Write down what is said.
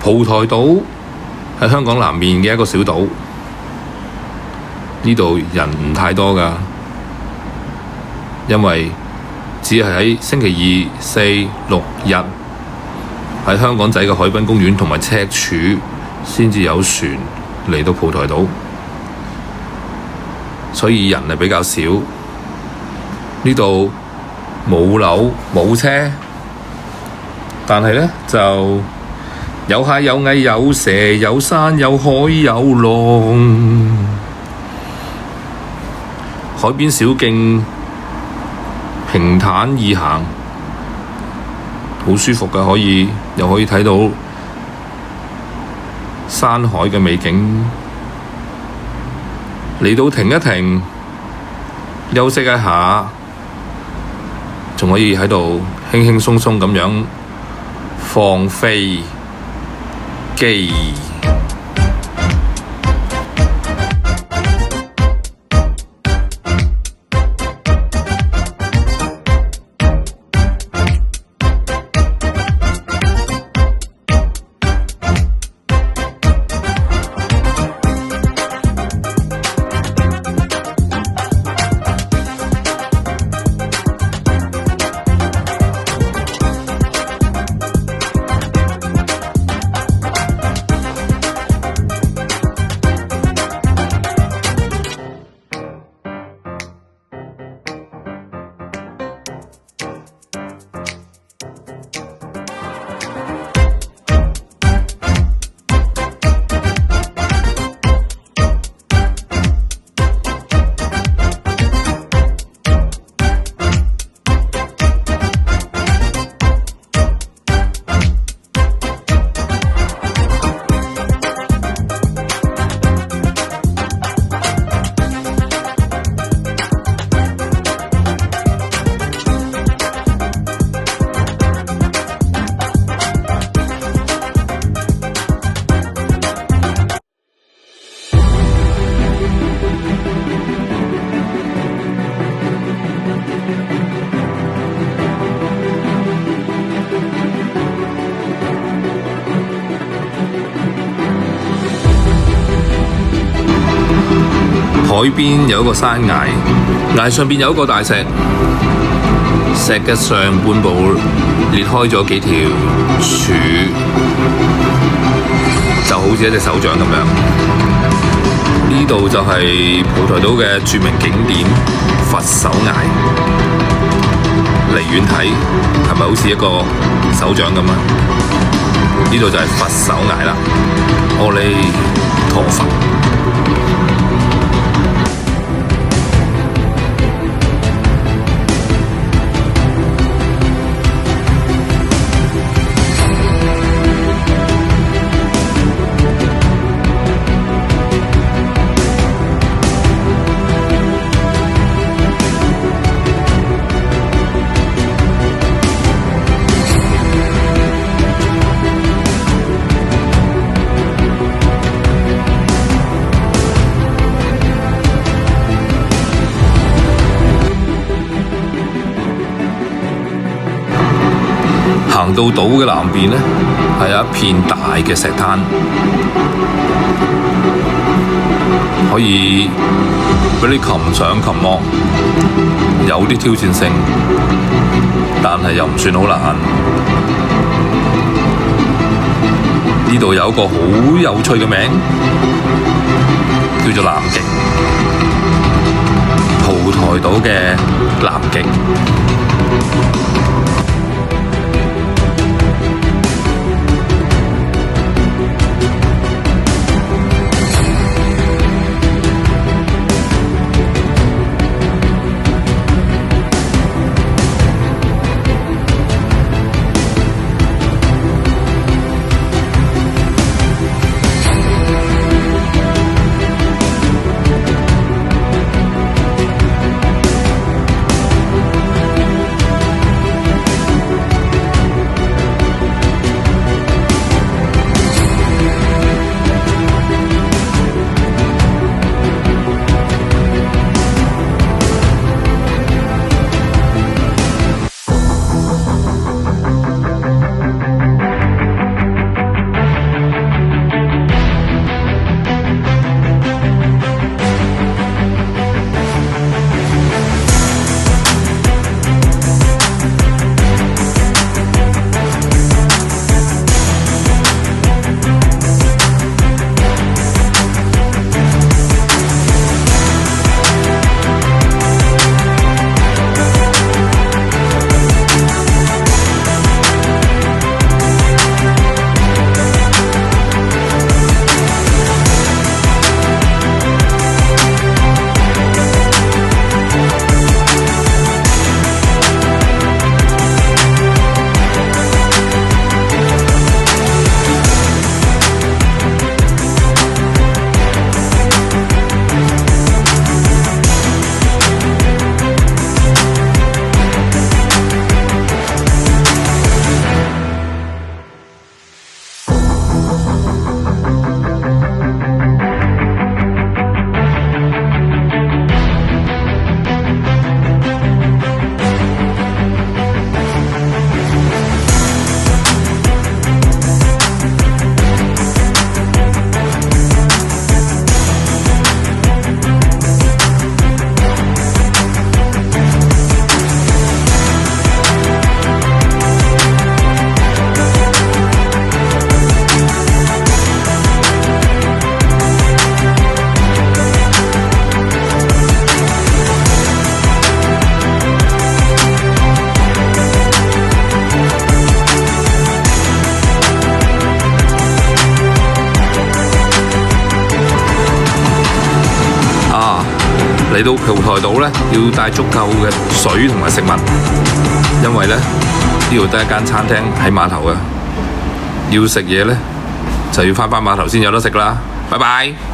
蒲台島係香港南面嘅一個小島，呢度人唔太多㗎，因為只係喺星期二、四、六日喺香港仔嘅海濱公園同埋赤柱先至有船嚟到蒲台島，所以人係比較少。呢度冇樓冇車，但係呢就有蟹有蟻有蛇有山有海有浪，海邊小徑平坦易行，好舒服㗎，又可以睇到山海嘅美景。嚟到停一停，休息一下，仲可以喺度輕輕鬆鬆咁樣放飛機。海邊有一個山崖，崖上邊有一個大石，石嘅上半部裂開咗幾條柱，就好似一隻手掌咁樣。呢度就係蒲台島嘅著名景點佛手崖，離遠睇係咪好似一個手掌咁啊？呢度就係佛手崖啦，阿彌陀佛。行到島嘅南邊呢，係有一片大嘅石灘，可以俾你擒上擒落，有啲挑戰性，但係又唔算好難。呢度有一個好有趣嘅名，叫做南極，蒲台島嘅南極。嚟到蒲台島呢，要帶足夠嘅水同埋食物，因為呢度得一間餐廳喺碼頭嘅，要食嘢呢，就要返碼頭先有得食啦。拜拜。